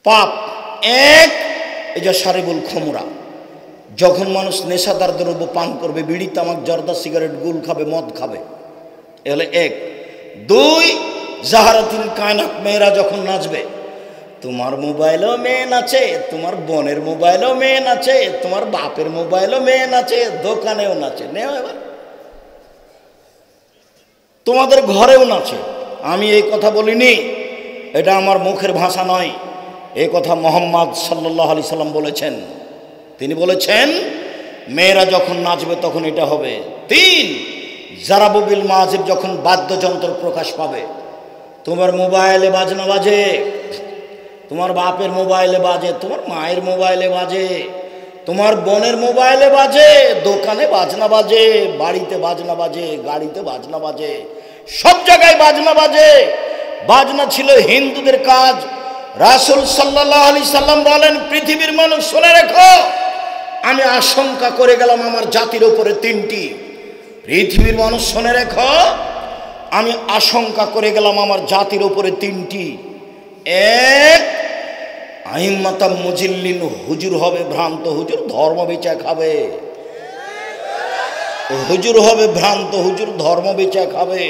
পাপ এক, এই যে শারিবুল খমরা, যখন মানুষ নেশাদার দ্রব্য পান করবে, বিড়ি তামাক জর্দা সিগারেট গুল খাবে, মদ খাবে, এ হলে এক। দুই, জাহারাতিল কায়নাত, মেয়েরা যখন নাচবে, তোমার মোবাইলেও মেয়ে নাচে, তোমার বোনের মোবাইলেও মেয়ে নাচে, তোমার বাপের মোবাইলেও মেয়ে নাচে, দোকানেও নাচে, নেও এবার তোমাদের ঘরেও নাচে। আমি এই কথা বলিনি, এটা আমার মুখের ভাষা নয়, এই কথা মুহাম্মদ সাল্লাল্লাহু আলাইহি সাল্লাম বলেছেন। তিনি বলেছেন মেয়েরা যখন নাচবে তখন এটা হবে। তিন, জারাবুবিল মাজিব, যখন বাদ্যযন্ত্র প্রকাশ পাবে, তোমার মোবাইলে বাজনা বাজে, তোমার বাপের মোবাইলে বাজে, তোমার মায়ের মোবাইলে বাজে, তোমার বোনের মোবাইলে বাজে, দোকানে বাজনা বাজে, বাড়িতে বাজনা বাজে, গাড়িতে বাজনা বাজে, সব জায়গায় বাজনা বাজে। বাজনা ছিল হিন্দুদের কাজ। রাসূল সাল্লাল্লাহু আলাইহি সাল্লাম বলেন, পৃথিবীর মানুষ শুনে রেখো, আমি আশঙ্কা করে গেলাম আমার জাতির উপরে তিনটি। পৃথিবীর মানুষ শুনে রেখো, আমি আশঙ্কা করে গেলাম আমার জাতির উপরে তিনটি। এক, আইম্মাতাম মুজিল্লিন, হুজুর হবে ভ্রান্ত হুজুর, ধর্ম বেচা খাবে। হুজুর হবে ভ্রান্ত হুজুর, ধর্ম বেচা খাবে।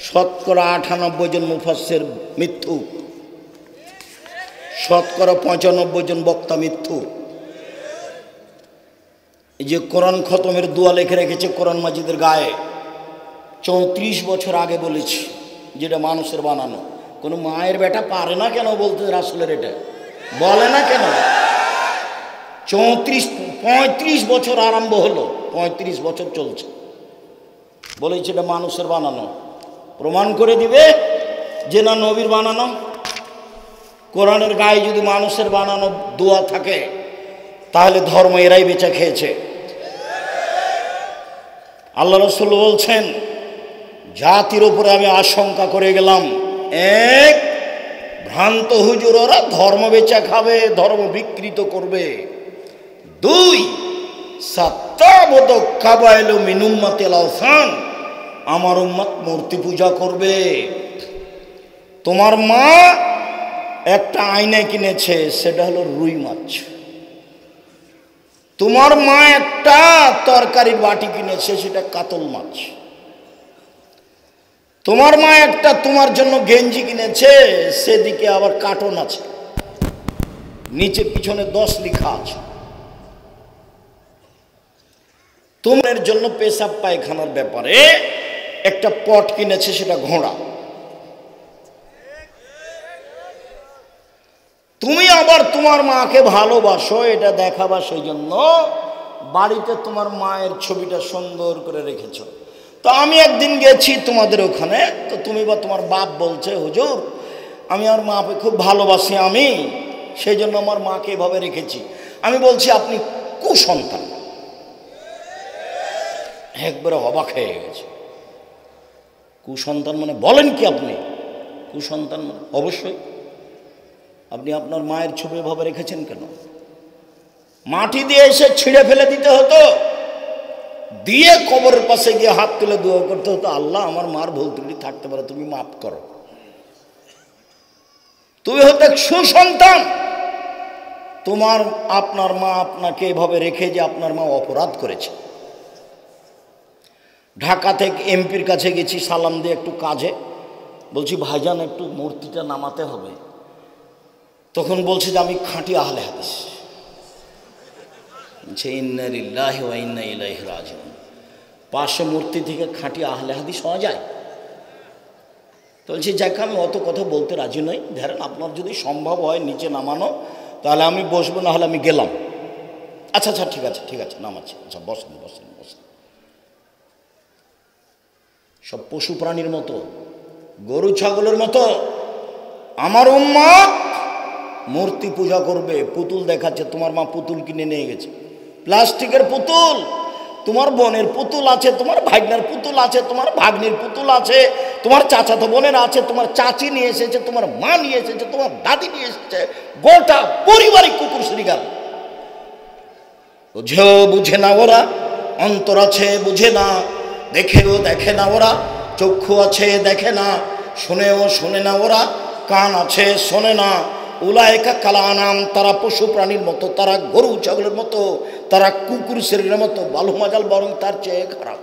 শতকরা 98 জন মুফাসসির মিথ্যু, শতকরা 95 জন বক্তা মিথ্যু। এই যে কোরআন খতমের দোয়া লিখে রেখেছে কোরআন মাজিদের গায়ে, 34 বছর আগে বলেছি, যেটা মানুষের বানানো। কোনো মায়ের বেটা পারে না কেন বলতে রাসূলের, এটা বলে না কেন? 35 বছর আরম্ভ হলো, 35 বছর চলছে, বলেছে এটা মানুষের বানানো। প্রমাণ করে দিবে যে না নবীর বানানো। কোরআনের গায়ে যদি মানুষের বানানো দোয়া থাকে, তাহলে ধর্ম এরাই বেচা খেয়েছে। আল্লাহ রাসূল বলছেন, জাতির উপরে আমি আশঙ্কা করে গেলাম, এক, ভ্রান্ত হুজুর, ওরা ধর্ম বেচা খাবে, ধর্ম বিকৃত করবে। দুই, সাত্তাবদ কাবাইলু মিন উম্মাতিল আওসান, আমার উম্মত মূর্তি পূজা করবে। তোমার মা একটা আয়না কিনেছে, সেটা হলো রুই মাছ। তোমার মা একটা তরকারির বাটি কিনেছে, সেটা কাতল মাছ। তোমার মা একটা তোমার জন্য গেঞ্জি কিনেছে, সেদিকে আবার কার্টন আছে, নিচে পিছনে 10 লেখা আছে। তোমার জন্য পেশাব পায়খানার ব্যাপারে একটা পট কিনেছে, সেটা ঘোড়া। তুমি আবার তোমার মাকে ভালোবাসো, এটা দেখাবা, সেই জন্য বাড়িতে তোমার মায়ের ছবিটা সুন্দর করে রেখেছ। তো আমি একদিন গেছি তোমাদের ওখানে, তো তুমি বা তোমার বাপ বলছে, হুজুর আমি আমার মাকে খুব ভালোবাসি, আমি সেই জন্য আমার মাকে এভাবে রেখেছি। আমি বলছি আপনি কুসন্তান। একবারে অবাক হয়ে গেছে। কুসন্তান মানে বলেন কি আপনি? কুসন্তান মানে অবশ্যই আপনি আপনার মায়ের ছবি এভাবে রেখেছেন কেন? মাটি দিয়ে এসে ছিঁড়ে ফেলে দিতে হতো, দিয়ে কবরের পাশে গিয়ে হাত তুলে দোয়া করতে হতো, আল্লাহ আমার মার ভুল ত্রুটি থাকতে পারে, তুমি মাফ করো। তুমি হতে সুসন্তান। তোমার আপনার মা আপনাকে এভাবে রেখে যে আপনার মা অপরাধ করেছে। ঢাকা থেকে এমপির কাছে গেছি সালাম দিয়ে একটু কাজে, বলছি ভাইজান একটু মূর্তিটা নামাতে হবে। তখন বলছে যে আমি খাঁটি আহলে হাদিস। ইন্না লিল্লাহি ওয়া ইন্না ইলাইহি রাজিউন। পাশে মূর্তি থেকে খাঁটি আহলে হাদিস হওয়া যায়? তো বলছি যাকে আমি অত কথা বলতে রাজি নই, ধরেন আপনার যদি সম্ভব হয় নিচে নামানো, তাহলে আমি বসবো, না হলে আমি গেলাম। আচ্ছা আচ্ছা ঠিক আছে ঠিক আছে, নামাচ্ছি। আচ্ছা বসেন বসেন বসেন। সব পশু প্রাণীর মতো, গরু ছাগলের মতো আমার উম্মত মূর্তি পূজা করবে, পুতুল দেখাচ্ছে। তোমার মা পুতুল কিনে নিয়ে গেছে, প্লাস্টিকের পুতুল। তোমার বোনের পুতুল আছে, তোমার ভাগ্নের পুতুল আছে, তোমার ভাগ্নির পুতুল আছে, তোমার চাচাতো বোনের আছে, তোমার চাচি নিয়ে এসেছে, তোমার মা নিয়ে এসেছে, তোমার দাদি নিয়ে এসেছে, গোটা পারিবারিক কুকুর শ্রীগাল। বুঝেও বুঝে না ওরা, অন্তর আছে বুঝে না, দেখেও দেখে না ওরা, চক্ষু আছে দেখে না, শুনেও শোনে না ওরা, কান আছে শোনে না, উলাইকা কালানাম, তারা পশু প্রাণীর মতো, তারা গরু ছাগলের মতো, তারা কুকুর শরীরের মতো, বালুমাজাল বরং তার চেয়ে খারাপ।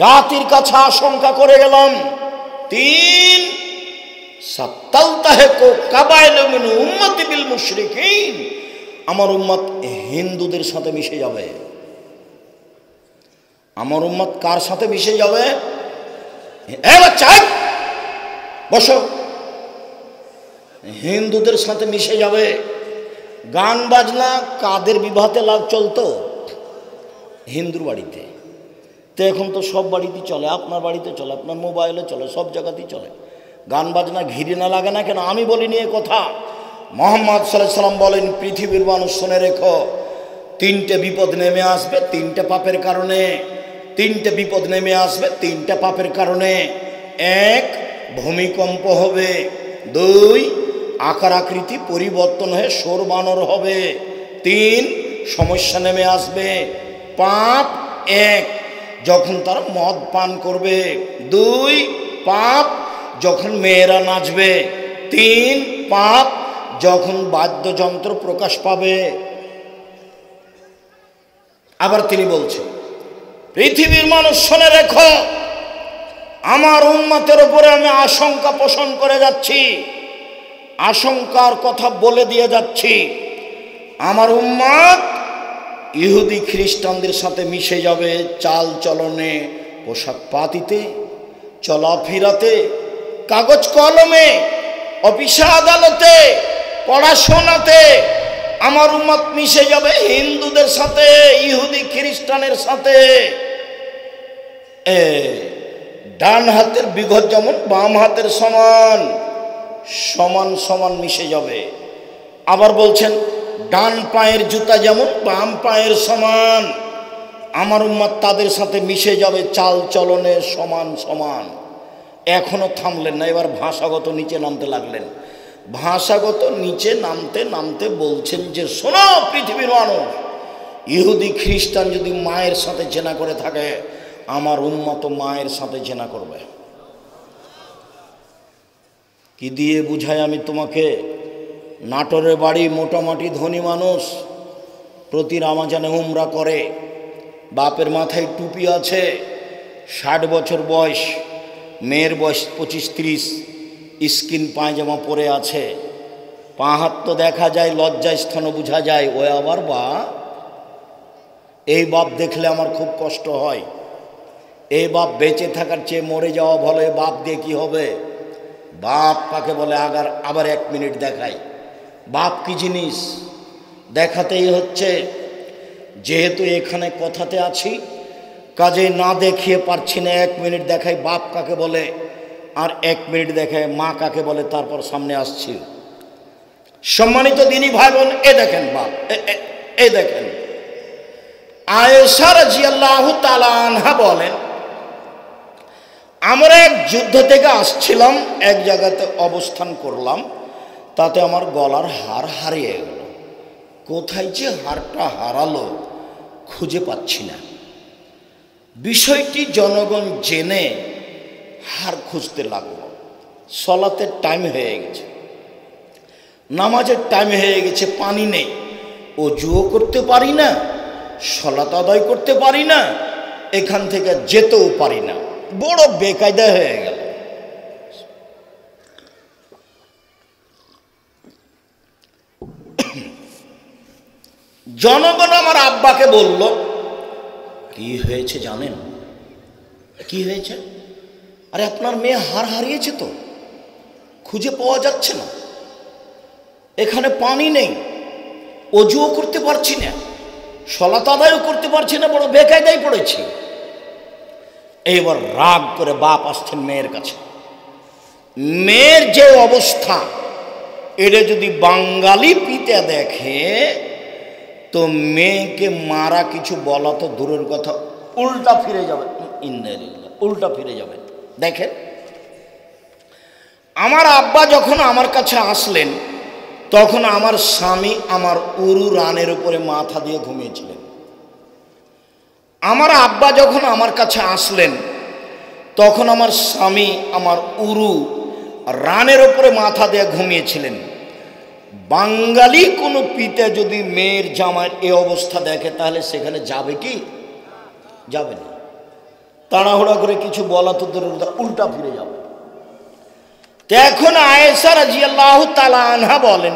জাতির কাছে আশঙ্কা করে গেলাম, 3 সাত্তালতাহিকু কাবাইলু মিন উম্মতি বিল মুশরিকিন, আমার উম্মত হিন্দুদের সাথে মিশে যাবে। আমার উম্মত কার সাথে মিশে যাবে? বাচ্চা বসো, হিন্দুদের সাথে মিশে যাবে। গান বাজনা কাদের বিবাহতে লাভ চলতো? হিন্দুর বাড়িতে। তো এখন তো সব বাড়িতেই চলে, আপনার বাড়িতে চলে, আপনার মোবাইলে চলে, সব জায়গাতেই চলে। গান বাজনা ঘিরে না লাগে না কেন? আমি বলিনি এ কথা, মুহাম্মদ সাল্লাল্লাহু আলাইহি ওয়াসাল্লাম বলেন, পৃথিবীর মানুষ শুনে রেখো, 3টে বিপদ নেমে আসবে 3টে পাপের কারণে। 3টে বিপদ নেমে আসবে 3টে পাপের কারণে। 1 ভূমিকম্প হবে, 2 আকার আকৃতি পরিবর্তন হয়ে সর বানর হবে, 3 সমস্যা নেমে আসবে। পাপ 1 যখন তারা মদ পান করবে, 2 পাপ যখন মেয়েরা নাচবে, 3 পাপ যখন বাদ্যযন্ত্র প্রকাশ পাবে। আবার তিনি বলছেন, পৃথিবীর মানুষ শুনে রেখো, আমার উম্মতের উপরে আমি আশঙ্কা পোষণ করে যাচ্ছি, আশঙ্কার কথা বলে দিয়ে যাচ্ছি। আমার উম্মত ইহুদি খ্রিস্টানদের সাথে মিশে যাবে, চাল চলনে, পোশাক পাতিতে, চলাফেরাতে, কাগজ কলমে, অফিসে আদালতে, পড়াশোনাতে। আমার উম্মত মিশে যাবে হিন্দুদের সাথে, ইহুদি খ্রিস্টানের সাথে। ডান হাতের বিঘত যেমন বাম হাতের সমান, সমান সমান মিশে যাবে। আবার বলছেন, ডান পায়ের জুতা যেমন বাম পায়ের সমান, আমার উম্মত তাদের সাথে মিশে যাবে, চাল চলনে সমান সমান। এখনো থামলেন না, এবার ভাষাগত নিচে নামতে লাগলেন। ভাষাগত নিচে নামতে নামতে বলছেন যে, শোনো পৃথিবীর মানুষ, ইহুদি খ্রিস্টান যদি মায়ের সাথে জেনা করে থাকে, আমার উম্মত মায়ের সাথে জেনা করবে। কি দিয়ে বুঝাই আমি তোমাকে? নাটোরের বাড়ি, মোটামুটি ধনী মানুষ, প্রতি রমজানে উমরা করে, বাপের মাথায় টুপি আছে, 60 বছর বয়স, মেয়ের বয়স 25-30, স্কিন পায়জামা পরে আছে, পা হাত তো দেখা যায়, লজ্জায় স্থান বোঝা যায়। ও আবার বা, এই বাপ দেখলে আমার খুব কষ্ট হয়। এই বাপ বেঁচে থাকার চেয়ে মরে যাওয়া ভালো। এই বাপ দিয়ে কী হবে? বাপ কাকে বলে আবার 1 মিনিট দেখাই। বাপ কি জিনিস দেখাতেই হচ্ছে। যেহেতু এখানে কথাতে আছি, কাজে না দেখিয়ে পারছি না, 1 মিনিট দেখাই বাপ কাকে বলে, আর 1 মিনিট দেখায় মা কাকে বলে, তারপর সামনে আসছি। সম্মানিত দিনী ভাই বোন, এ দেখেন বাপ, এ দেখেন। আয়েশা রাদিয়াল্লাহু তাআলা আনহা বলেন, আমরা এক যুদ্ধ থেকে আসছিলাম, এক জায়গাতে অবস্থান করলাম, তাতে আমার গলার হার হারিয়ে গেল। কোথায় যে হারটা হারালো খুঁজে পাচ্ছি না। বিষয়টি জনগণ জেনে হার খুঁজতে লাগলো। সলাতের টাইম হয়ে গেছে, নামাজের টাইম হয়ে গেছে, পানি নেই, ওযুও করতে পারি না, সলাত আদায় করতে পারি না, এখান থেকে যেতেও পারি না, বড় বেকায়দা হয়ে গেল। জনগণ আমার আব্বাকে বলল, কি হয়েছে জানেন? কি হয়েছে? আরে আপনার মেয়ে হার হারিয়েছে তো, খুঁজে পাওয়া যাচ্ছে না, এখানে পানি নেই, ওযুও করতে পারছি না, সলাত আদায়ও করতে পারছি না, বড় বেকায়দায় পড়েছি। এইবার রাগ করে বাপ আসছেন মেয়ের কাছে। মেয়ের যে অবস্থা, এটা যদি বাঙালি পিতা দেখে তো মেয়েকে মারা কিছু বলা তো দূরের কথা, উল্টা ফিরে যাবে, উল্টা ফিরে যাবে। দেখেন, আমার আব্বা যখন আমার কাছে আসলেন, তখন আমার স্বামী আমার উরু রানের উপরে মাথা দিয়ে ঘুমিয়েছিলেন। আমার আব্বা যখন আমার কাছে আসলেন, তখন আমার স্বামী আমার উরু রানের ওপরে মাথা দিয়ে ঘুমিয়েছিলেন। বাঙালি কোনো পিতা যদি মেয়ের জামাইয়ের এই অবস্থা দেখে তাহলে সেখানে যাবে কি? যাবে না। তাড়াহুড়া করে কিছু বলা তো দূরের কথা, উল্টা ফিরে যাবে। এখন আয়েশা রাদিয়াল্লাহু তাআলা আনহা বলেন,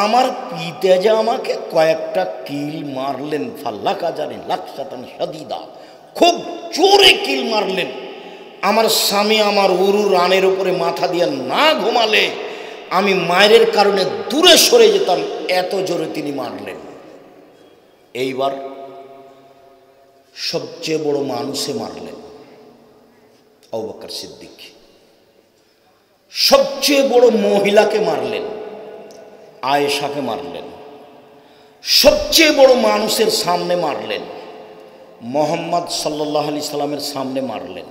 আমার পিতা যে আমাকে কয়েকটা কিল মারলেন, ফাল্লা কাজারে লাকসাতান শাদীদা, খুব জোরে কিল মারলেন। আমার স্বামী আমার উরু রানের উপরে মাথা দিয়ে না ঘুমালে আমি মায়ের কারণে দূরে সরে যেতাম, এত জোরে তিনি মারলেন। এইবার সবচেয়ে বড় মানুষে মারলেন আবু বকর সিদ্দিক। সবচেয়ে বড় মহিলাকে মারলেন, আয়েশাকে মারলেন। সবচেয়ে বড় মানুষের সামনে মারলেন, মুহাম্মদ সাল্লাল্লাহু আলাইহি সাল্লামের সামনে মারলেন,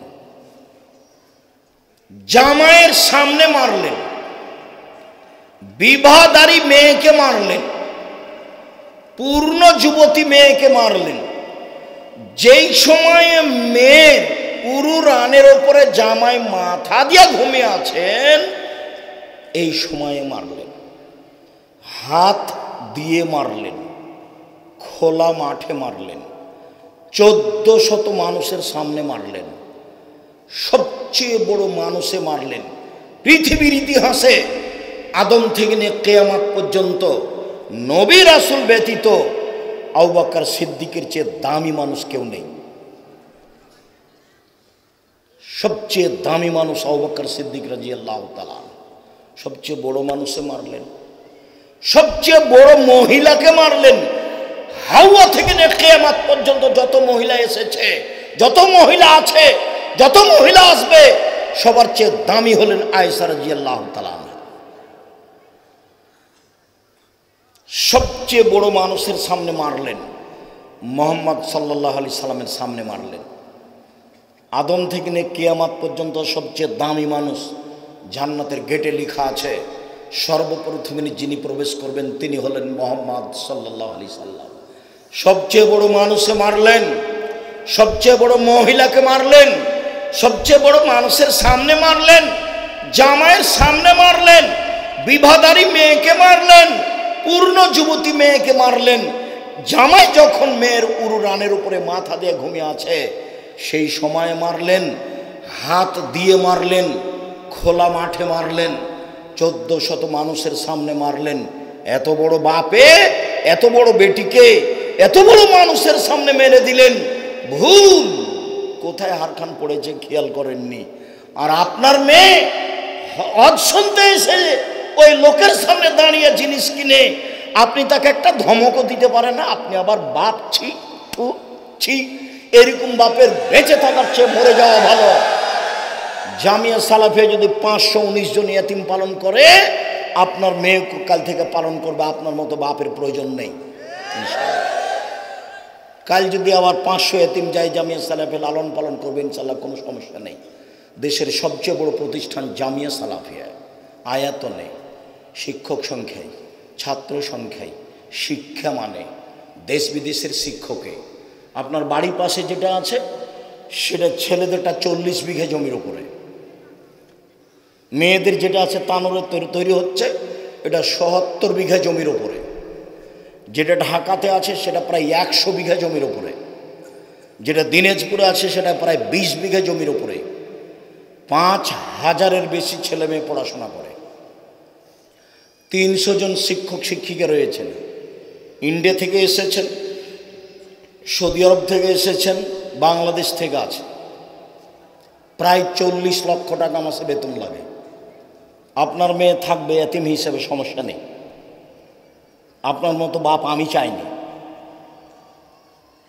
জামাইয়ের সামনে মারলেন, বিবাহদারী মেয়েকে মারলেন, পূর্ণ যুবতী মেয়েকে মারলেন। যেই সময়ে মেয়ের উরু রানের ওপরে জামাই মাথা দিয়ে ঘুমিয়ে আছেন এই সময়ে মারলেন। হাত দিয়ে মারলেন, খোলা মাঠে মারলেন, 1400 মানুষের সামনে মারলেন। সবচেয়ে বড় মানুষে মারলেন। পৃথিবীর ইতিহাসে আদম থেকে নিয়ে কিয়ামত পর্যন্ত নবী রাসূল ব্যতীত আবু বকর সিদ্দিকের চেয়ে দামি মানুষ কেউ নেই। সবচেয়ে দামি মানুষ আবু বকর সিদ্দিক রাদিয়াল্লাহু তাআলা। সবচেয়ে বড় মানুষে মারলেন, সবচেয়ে বড় মহিলাকে মারলেন। হাওয়া থেকে নিয়ে কিয়ামত পর্যন্ত যত মহিলা এসেছে, যত মহিলা আছে, যত মহিলা আসবে, সবার চেয়ে দামি হলেন আয়েশা রাদিয়াল্লাহু তাআলা। সবচেয়ে বড় মানুষের সামনে মারলেন, মুহাম্মদ সাল্লাল্লাহু আলাইহি সাল্লামের সামনে মারলেন। আদম থেকে নিয়ে কিয়ামত পর্যন্ত সবচেয়ে দামি মানুষ, জান্নাতের গেটে লেখা আছে সর্বপ্রথমে যিনি প্রবেশ করবেন তিনি হলেন মুহাম্মদ সাল্লাল্লাহু আলাইহি সাল্লাম। সবচেয়ে বড় মানুষে মারলেন, সবচেয়ে বড় মহিলাকে মারলেন, সবচেয়ে বড় মানুষের সামনে মারলেন, জামাইয়ের সামনে মারলেন, বিবাহদারী মেয়েকে মারলেন, পূর্ণ যুবতী মেয়েকে মারলেন। জামাই যখন মেয়ের উরু রানের উপরে মাথা দিয়ে ঘুমিয়ে আছে সেই সময় মারলেন, হাত দিয়ে মারলেন, খোলা মাঠে মারলেন, 1400 মানুষের সামনে মারলেন। এত বড় বাপে এত বড় বেটিকে এত বড় মানুষের সামনে মেরে দিলেন, ভুল কোথায় হারখান পড়েছে খেয়াল করেননি। আর আপনার মেয়ে হজ শুনতে এসে ওই লোকের সামনে দাঁড়িয়ে জিনিস কিনে আপনি তাকে একটা ধমকও দিতে পারেন না, আপনি আবার বাপ ছি। এরকম বাপের বেঁচে থাকার চেয়ে মরে যাওয়া ভালো। জামিয়া সালাফিয়া যদি 519 জন ইয়াতিম পালন করে, আপনার মেয়ে কাল থেকে পালন করবে, আপনার মতো বাপের প্রয়োজন নেই। কাল যদি আবার 500 ইয়াতিম যায় জামিয়া সালাফিয়া লালন পালন করবে, ইনশাল্লাহ কোনো সমস্যা নেই। দেশের সবচেয়ে বড় প্রতিষ্ঠান জামিয়া সালাফিয়া, আয়াতনে, শিক্ষক সংখ্যায়, ছাত্র সংখ্যায়, শিক্ষা মানে দেশ বিদেশের শিক্ষকে। আপনার বাড়ির পাশে যেটা আছে সেটা ছেলেদেরটা 40 বিঘা জমির উপরে, মেয়েদের যেটা আছে তানোরে তৈরি হচ্ছে এটা 77 বিঘা জমির উপরে, যেটা ঢাকাতে আছে সেটা প্রায় 100 বিঘা জমির উপরে, যেটা দিনাজপুরে আছে সেটা প্রায় 20 বিঘা জমির উপরে। 5000-এর বেশি ছেলে মেয়ে পড়াশোনা করে। 300 জন শিক্ষক শিক্ষিকা রয়েছেন। ইন্ডিয়া থেকে এসেছেন, সৌদি আরব থেকে এসেছেন, বাংলাদেশ থেকে আছে। প্রায় 40 লক্ষ টাকা মাসে বেতন লাগে। আপনার মেয়ে থাকবে এতিম হিসেবে, সমস্যা নেই। আপনার মতো বাপ আমি চাইনি,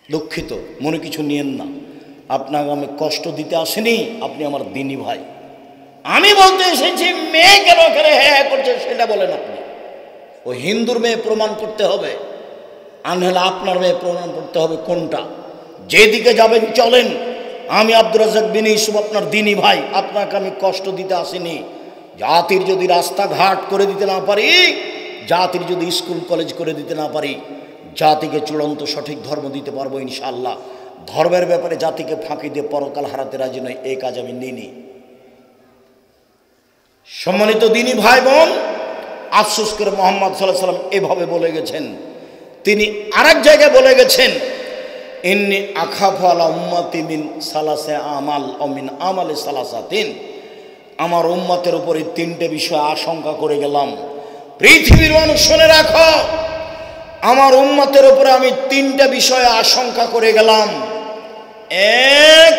দুঃখিত, মনে কিছু নিয়েন না। আপনাকে আমি কষ্ট দিতে আসিনি, আপনি আমার দিনী ভাই। আমি বলতে এসেছি মেয়ে কেন করে হ্যাঁ করছে সেটা বলেন আপনি। ও হিন্দুর মেয়ে প্রমাণ করতে হবে, আনহলে আপনার মেয়ে প্রমাণ করতে হবে কোনটা। যেদিকে যাবেন চলেন। আমি আব্দুর রাজ্জাক বিন ইউসুফ আপনার দিনী ভাই, আপনাকে আমি কষ্ট দিতে আসিনি। জাতির যদি রাস্তাঘাট করে দিতে না পারি, জাতির যদি স্কুল কলেজ করে দিতে না পারি, জাতিকে চূড়ান্ত সঠিক ধর্ম দিতে পারবো ইনশাআল্লাহ। ধর্মের ব্যাপারে জাতিকে ফাঁকি দিয়ে পরকাল হারাতে রাজি নয়, এই কাজ আমি নিইনি। সম্মানিত দিনী ভাই বোন, আফসোস করে মুহাম্মদ সাল্লাল্লাহু আলাইহি ওয়াসাল্লাম এভাবে বলে গেছেন। তিনি আরেক জায়গায় বলে গেছেন, ইন্নী আখাফু আলা উম্মতি মিন সালাসা আমাল ও মিন আমালি সালাসাতিন, আমার উম্মতের উপরে তিনটে বিষয় আশঙ্কা করে গেলাম। পৃথিবীর মানুষ শুনে রাখো, আমার উম্মতের উপরে আমি তিনটা বিষয়ে আশঙ্কা করে গেলাম। এক,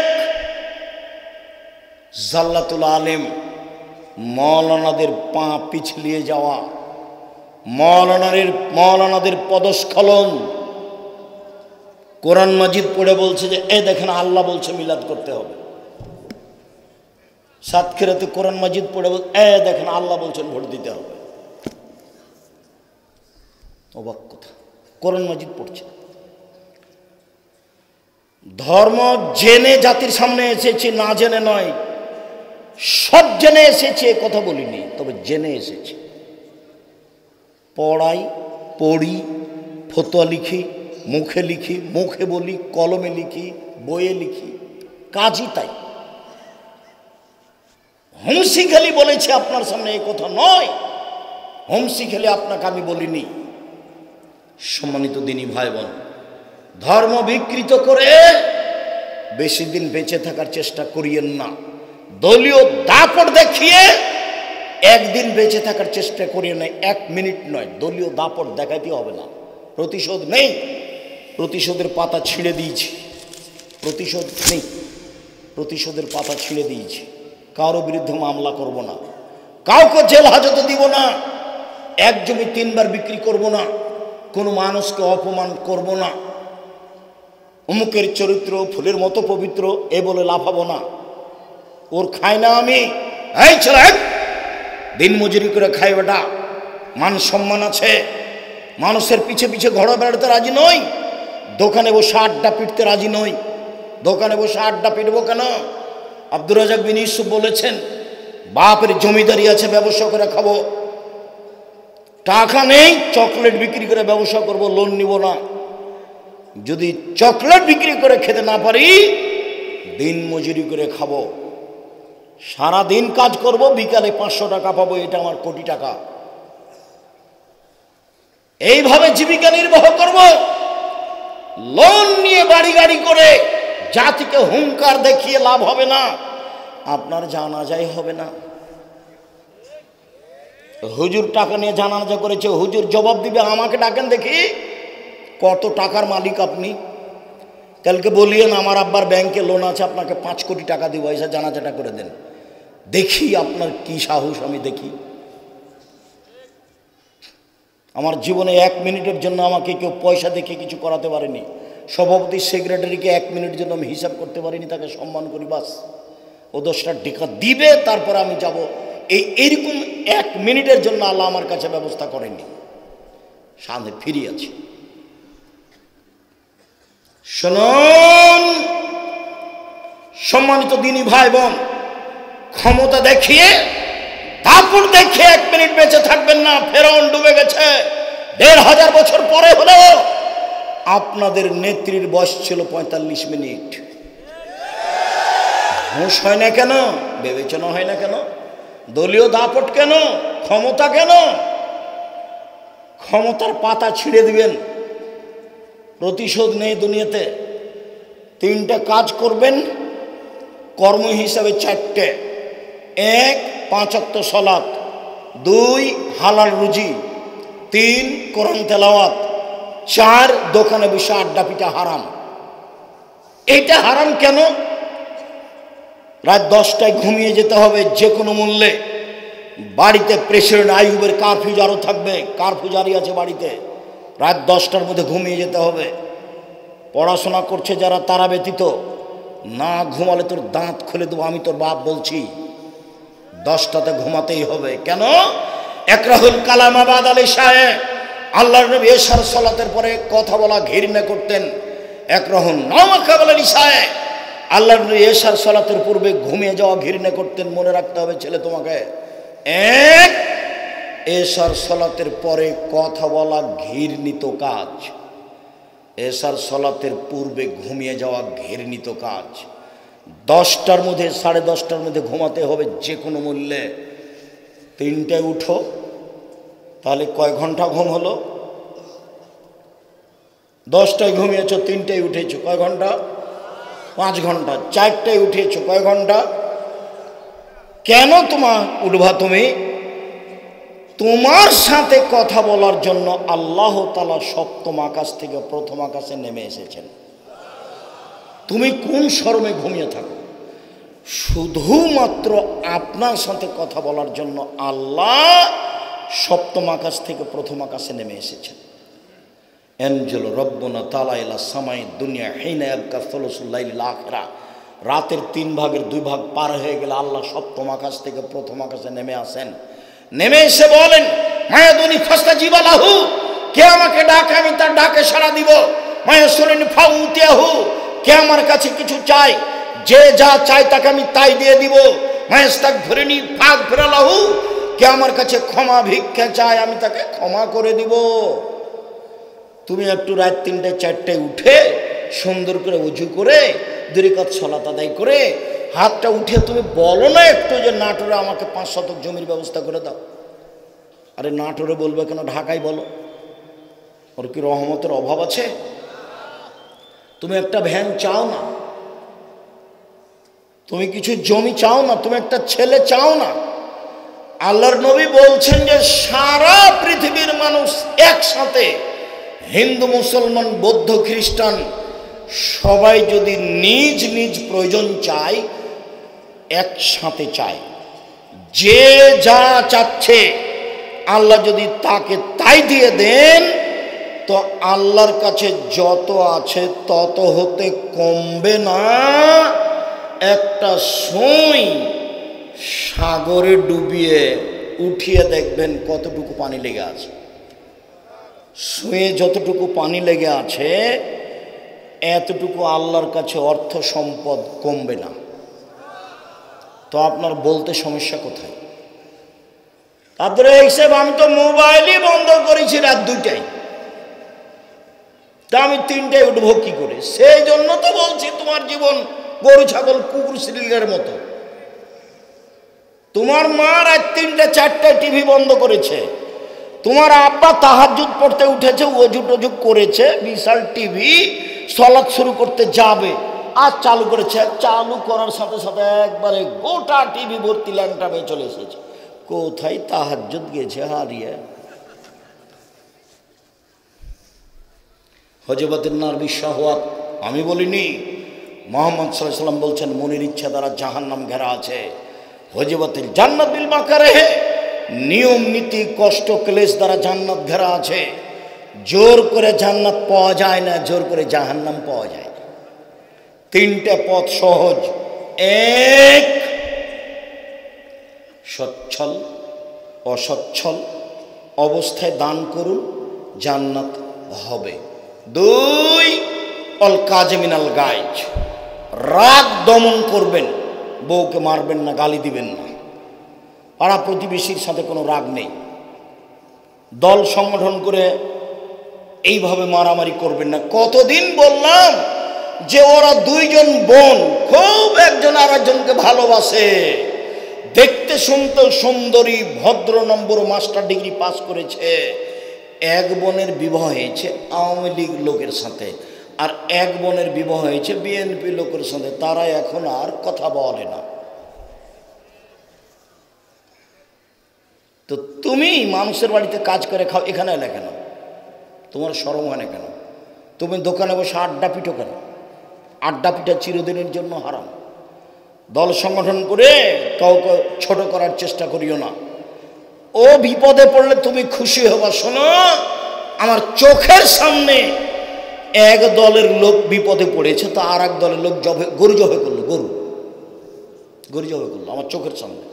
জাল্লাতুল আলেম, মৌলানাদের পা পিছলিয়ে যাওয়া, মৌলানাদের পদস্খলন। কোরআন মাজিদ পড়ে বলছে যে এ দেখেন আল্লাহ বলছে মিলাদ করতে হবে। সাতক্ষীরাতে কোরআন মাজিদ পড়ে বল এ দেখেন আল্লাহ বলছেন ভোট দিতে হবে। অবাক কথা, কোরআন মাজিদ পড়ছে। ধর্ম জেনে জাতির সামনে এসেছে, না জেনে নয়। সব জেনে এসেছে, কথা বলিনি, তবে জেনে এসেছে। পড়াই, পড়ি, ফতোয়া লিখি, মুখে বলি, কলমে লিখি, বইয়ে লিখি, কাজই তাই। হোমসি খালি বলেছে আপনার সামনে, এই কথা নয়। হোমসি খালি আপনাকে আমি বলিনি। সম্মানিত দিনী ভাই বোন, ধর্ম বিকৃত করে বেশি দিন বেঁচে থাকার চেষ্টা করিয়েন না। দলীয় দাপট দেখিয়ে একদিন বেঁচে থাকার চেষ্টা করিয়ে নেয়, 1 মিনিট নয়। দলীয় দাপট দেখাইতে হবে না। প্রতিশোধ নেই, প্রতিশোধের পাতা ছিঁড়ে দিয়েছি। প্রতিশোধ নেই, প্রতিশোধের পাতা ছিঁড়ে দিয়েছি। কারো বিরুদ্ধে মামলা করব না, কাউকে জেল হাজতে দিব না, এক জমি 3 বার বিক্রি করব না, কোনো মানুষকে অপমান করব না, অমুকের চরিত্র ফুলের মতো পবিত্র এ বলে লাফাবো না। ওর খাই না আমি, এই ছেলে দিন মজুরি করে খাই, বেটা মান সম্মান আছে। মানুষের পিছে পিছে ঘোড়া বেড়াতে রাজি নই, দোকানে বসে আড্ডা পিটতে রাজি নই। দোকানে বসে আড্ডা পিটবো কেন? আব্দুর রাজাক বিন ইউসুফ বলেছেন, বাপের জমিদারি আছে, ব্যবসা করে খাবো। টাকা নেই, চকলেট বিক্রি করে ব্যবসা করব, লোন নিব না। যদি চকলেট বিক্রি করে খেতে না পারি, দিন মজুরি করে খাবো। সারা দিন কাজ করব, বিকালে 500 টাকা পাবো, এটা আমার কোটি টাকা। এইভাবে জীবিকা নির্বাহ করব। লোন নিয়ে বাড়ি গাড়ি করে জাতিকে হুঙ্কার দেখিয়ে লাভ হবে না, আপনার জানাজাই হবে না। হুজুর টাকা নিয়ে জানাজা করেছে, হুজুর জবাব দিবে, আমাকে ডাকেন দেখি কত টাকার মালিক আপনি। কালকে বলিয়েন আমার আব্বার ব্যাংকে লোন আছে, আপনাকে 5 কোটি টাকা দিব, এসে জানাজাটা করে দেন, দেখি আপনার কি সাহস। আমি দেখি। আমার জীবনে 1 মিনিটের জন্য আমাকে কেউ পয়সা দেখে কিছু করাতে পারেনি। সভাপতি সেক্রেটারিকে 1 মিনিটের জন্য আমি হিসাব করতে পারিনি, তাকে সম্মান করি বাস। ও 10টা টাকা দিবে, তারপর আমি যাব। এইরকম 1 মিনিটের জন্য আল্লাহ আমার কাছে ব্যবস্থা করেনি। সামনে ফিরে আছি। শুনুন সম্মানিত দিনী ভাই বোন, ক্ষমতা দেখিয়ে, দাপট দেখিয়ে 1 মিনিট বেঁচে থাকবেন না। ফেরাউন ডুবে গেছে 1500 বছর পরে হলেও আপনাদের নেত্রীর বয়স ছিল 45 মিনিট। হুঁশ হয় না কেন? বিবেচনা হয় না কেন? দলীয় দাপট কেন? ক্ষমতা কেন? ক্ষমতার পাতা ছিঁড়ে দিবেন। প্রতিশোধ নেই দুনিয়াতে। 3টা কাজ করবেন কর্ম হিসাবে, 4টে। 1, 5 ওয়াক্ত সালাত, 2 হালাল রুজি, 3 কোরআন তেলাওয়াত, 4 দোকানে বসে আড্ডা পিটা হারাম। এটা হারাম কেন? রাত 10টায় ঘুমিয়ে যেতে হবে যে কোনো মূল্যে। বাড়িতে প্রেসিডেন্ট আইয়ুবের কারফিউ জারি থাকবে, কারফিউ জারি আছে বাড়িতে। রাত 10টার মধ্যে ঘুমিয়ে যেতে হবে। পড়াশোনা করছে যারা, তারা ব্যতীত। না ঘুমালে তোর দাঁত খুলে দেবো, আমি তোর বাপ বলছি। 10টাতে ঘুমাতেই হবে। কেন? একরাহুল কালাম আবাদ আলী সাহেব, আল্লাহর নবী এশার সালাতের পরে কথা বলা ঘৃণা করতেন। একরাহুল নামাকাবাল আলী সাহেব, আল্লাহর নবী এশার সালাতের পূর্বে ঘুমিয়ে যাওয়া ঘৃণা করতেন। মনে রাখতে হবে ছেলে তোমাকে। 1, এশার সালাতের পরে কথা বলা ঘৃণিত কাজ। এশার সালাতের পূর্বে ঘুমিয়ে যাওয়া ঘৃণিত কাজ। 10টার মধ্যে 10:30টার মধ্যে ঘুমাতে হবে যে কোনো মূল্যে। 3টায় উঠো, তাহলে কয় ঘন্টা ঘুম হলো? 10টায় ঘুমিয়েছো, 3টায় উঠেছো, কয় ঘন্টা? 5 ঘন্টা। 4টায় উঠেছো, কয় ঘন্টা? কেন তোমার উঠবা তুমি? তোমার সাথে কথা বলার জন্য আল্লাহ তাআলা সপ্তম আকাশ থেকে প্রথম আকাশে নেমে এসেছেন। তুমি কোন শরমে ঘুমিয়ে থাকো? শুধুমাত্র আপনার সাথে কথা বলার জন্য আল্লাহ সপ্তম আকাশ থেকে প্রথম আকাশে নেমে এসেছেন। এনজেল রব্বনা তাআলা ইলা সামাই দুনিয়া হিনা ইয়াবকা সুলুসুল লাইলিল আখিরা, রাতের 3 ভাগের 2 ভাগ পার হয়ে গেলে আল্লাহ সপ্তম আকাশ থেকে প্রথম আকাশে নেমে আসেন। নেমে এসে বলেন, মায়াদুনি ফাস্তাজিবা লাহু, কে আমাকে ডাকে আমি তার ডাকে সাড়া দিব। মায়াসুরিনি ফাউতিয়াহু, কে আমার কাছে কিছু চাই, যে যা চাই তাকে আমি তাই দিয়ে দিব। মায়াস্তাগফিরনি ফাগফির লাহু, কে আমার কাছে ক্ষমা ভিক্ষা চায় আমি তাকে ক্ষমা করে দিব। তুমি একটু রাত 3টায় 4টায় উঠে সুন্দর করে উজু করে 2 রাকাত সালাত আদায় করে হাতটা উঠে তুমি বলো না একটু যে নাটোরে আমাকে 5 শতক জমির ব্যবস্থা করে দাও। আরে নাটোরে বলবে কেন, ঢাকায় বলো। ওর কি রহমতের অভাব আছে? তুমি একটা ভ্যান চাও না, তুমি কিছু জমি চাও না, তুমি একটা ছেলে চাও না। আল্লাহর নবী বলছেন যে সারা পৃথিবীর মানুষ একসাথে, হিন্দু মুসলমান বৌদ্ধ খ্রিস্টান সবাই যদি নিজ নিজ প্রয়োজন চায়, একসাথে চায়, যে যা চাচ্ছে আল্লাহ যদি তাকে তাই দিয়ে দেন, তো আল্লাহর কাছে যত আছে তত হতে কমবে না। একটা সুই সাগরে ডুবিয়ে উঠিয়ে দেখবেন কতটুকু পানি লেগে আছে। সুয়ে যতটুকু পানি লেগে আছে এতটুকু আল্লাহর কাছে অর্থ সম্পদ কমবে না। তো আপনার বলতে সমস্যা কোথায়? তারপরে হিসেবে আমি তো মোবাইলই বন্ধ করেছি রাত 2টায়, তা আমি 3টায় উঠবো কি করে? সেই জন্য তো বলছি তোমার জীবন গরু ছাগল কুকুর শ্রীলের মতো। তোমার মা রাত 3টে 4টায় টিভি বন্ধ করেছে, তোমার আব্বা তাহাজ্জুদ পড়তে উঠেছে, ওযু টজু করেছে, বিশাল টিভি সালাত শুরু করতে যাবে আর চালু করেছে। চালু করার সাথে সাথে একবারে গোটা টিভি ভর্তি ল্যাংটা মেয়ে চলে এসেছে। কোথায় তাহাজ্জুদ গেছে হারিয়ে। হযরতুন নবী শাহওয়াত আমি বলিনি, মুহাম্মদ সাল্লাল্লাহু আলাইহি ওয়াসাল্লাম বলছেন মনের ইচ্ছা দ্বারা জাহান্নাম ঘেরা আছে। হযরতুল জান্নাত বিল মাকারিহ, নিয়ম নীতি কষ্ট ক্লেশ দ্বারা জান্নাত ঘেরা আছে। জোর করে জান্নাত পাওয়া যায় না, জোর করে জাহান্নাম পাওয়া যায়। 3টে পথ সহজ। 1, সচ্ছল অসচ্ছল অবস্থায় দান করুন, জান্নাত হবে। 2, অল কাজমিনাল গাইজ, রাগ দমন করবেন, বউকে মারবেন না, গালি দিবেন না, পাড়া প্রতিবেশীর সাথে কোনো রাগ নেই, দল সংগঠন করে এইভাবে মারামারি করবেন না। কতদিন বললাম যে ওরা 2 জন বোন খুব একজন আর একজনকে ভালোবাসে, দেখতে শুনতে সুন্দরী, ভদ্র নম্বর, মাস্টার ডিগ্রি পাস করেছে। এক বোনের বিবাহ হয়েছে আওয়ামী লীগ লোকের সাথে, আর এক বোনের বিবাহ হয়েছে বিএনপি লোকের সাথে। তারা এখন আর কথা বলে না। তো তুমি মানুষের বাড়িতে কাজ করে খাও, এখানে এলে কেন? তোমার শরম হয় না কেন? তুমি দোকানে বসে আড্ডা পিটো কেন? আড্ডা পিঠা চিরদিনের জন্য হারাম। দল সংগঠন করে কাউকে ছোট করার চেষ্টা করিও না। ও বিপদে পড়লে তুমি খুশি হবা। শোনো, আমার চোখের সামনে এক দলের লোক বিপদে পড়েছে, তো আর এক দলের লোক গরু জবে করলো, গরু জবে করলো আমার চোখের সামনে।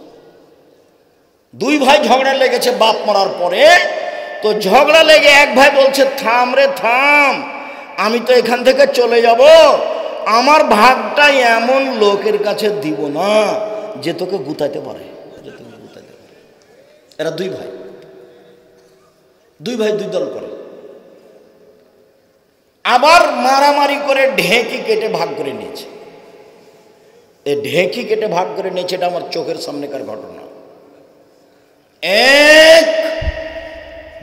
2 ভাই ঝগড়া লেগেছে বাপ মরার পরে। তো ঝগড়া লেগে এক ভাই বলছে থাম রে থাম, আমি তো এখান থেকে চলে যাব, আমার ভাগটা এমন লোকের কাছে দিব না যে তোকে গুতাইতে পারে, এরা 2 ভাই 2 দল করে। আবার মারামারি করে ঢেঁকি কেটে ভাগ করে নিয়েছে। এই ঢেঁকি কেটে ভাগ করে নিয়েছে, এটা আমার চোখের সামনেকার ঘটনা। এক,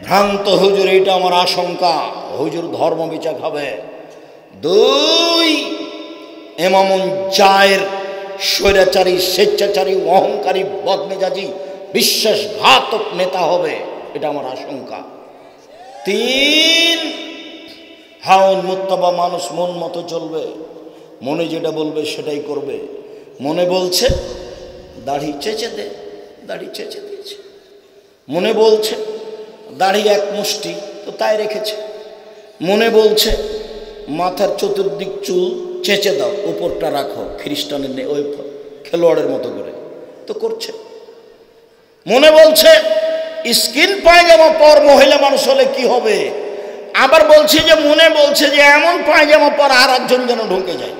ভ্রান্ত হুজুর, এটা আমার আশঙ্কা, হুজুর ধর্ম বিচার হবে। দুই, এমামুন জায়ের স্বৈরাচারী, স্বেচ্ছাচারী, অহংকারী, বদমেজাজি, বিশ্বাসঘাতক নেতা হবে, এটা আমার আশঙ্কা। তিন, হাউন মুত্তাবা, মানুষ মন মতো চলবে, মনে যেটা বলবে সেটাই করবে। মনে বলছে দাড়ি চেঁচে দে, দাড়ি চেঁচে দিয়েছে। মনে বলছে দাড়ি এক মুষ্টি, তো তাই রেখেছে। মনে বলছে মাথার চতুর্দিক চুল চেঁচে দাও, উপরটা রাখো খ্রিস্টানের ওই খেলোয়াড়ের মতো করে, তো করছে। মনে বলছে স্কিন পায়জামা পর মহিলা মানুষ হলে কি হবে, আবার বলছে যে মনে বলছে যে এমন পায়জামা পর আর একজন যেন ঢুকে যায়।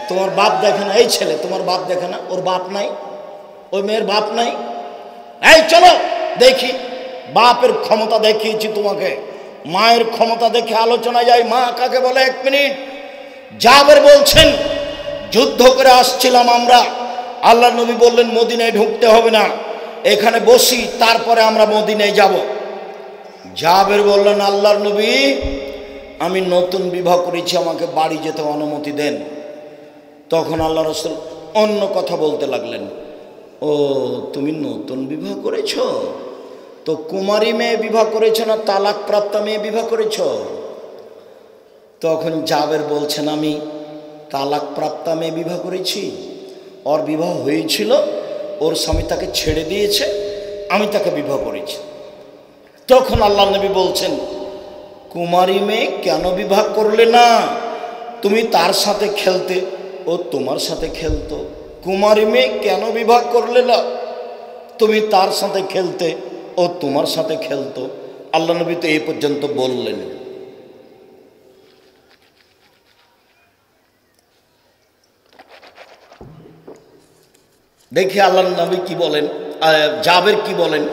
তোমার বাপ দেখে না, এই ছেলে তোমার বাপ দেখে না, ওর বাপ নাই, ওই মেয়ের বাপ নাই, এই চলো দেখি, বাপের ক্ষমতা দেখিয়েছি তোমাকে, মায়ের ক্ষমতা দেখে আলোচনা যায়। মা কাকে বলে? 1 মিনিট। জাবের বলছেন যুদ্ধ করে আসছিলাম আমরা, আল্লাহ নবী বললেন মদিনায় ঢুকতে হবে না, এখানে বসি, তারপরে আমরা মদিনায় যাব। জাবের বললেন আল্লাহর নবী, আমি নতুন বিবাহ করেছি, আমাকে বাড়ি যেতে অনুমতি দেন। তখন আল্লাহ রাসূল অন্য কথা বলতে লাগলেন, ও তুমি নতুন বিবাহ করেছ, তো কুমারী মেয়ে বিবাহ করেছ না তালাক প্রাপ্ত মেয়ে বিবাহ করেছ? তখন জাবের বলছেন আমি তালাক প্রাপ্ত মেয়ে বিবাহ করেছি, ওর বিবাহ হয়েছিল, ওর স্বামী তাকে ছেড়ে দিয়েছে, আমি তাকে বিবাহ করেছি। তখন আল্লাহ নবী বলছেন কুমারী মেয়ে কেন বিবাহ করলে না? তুমি তার সাথে খেলতে, ও তোমার সাথে খেলতো। কুমারী মেয়ে কেন বিবাহ করলে না? তুমি তার সাথে খেলতে, ও তোমার সাথে খেলতো। আল্লাহ নবী তো এই পর্যন্ত বললেন। দেখি আল্লাহ নবী কি বলেন, জাবের কি বলেন।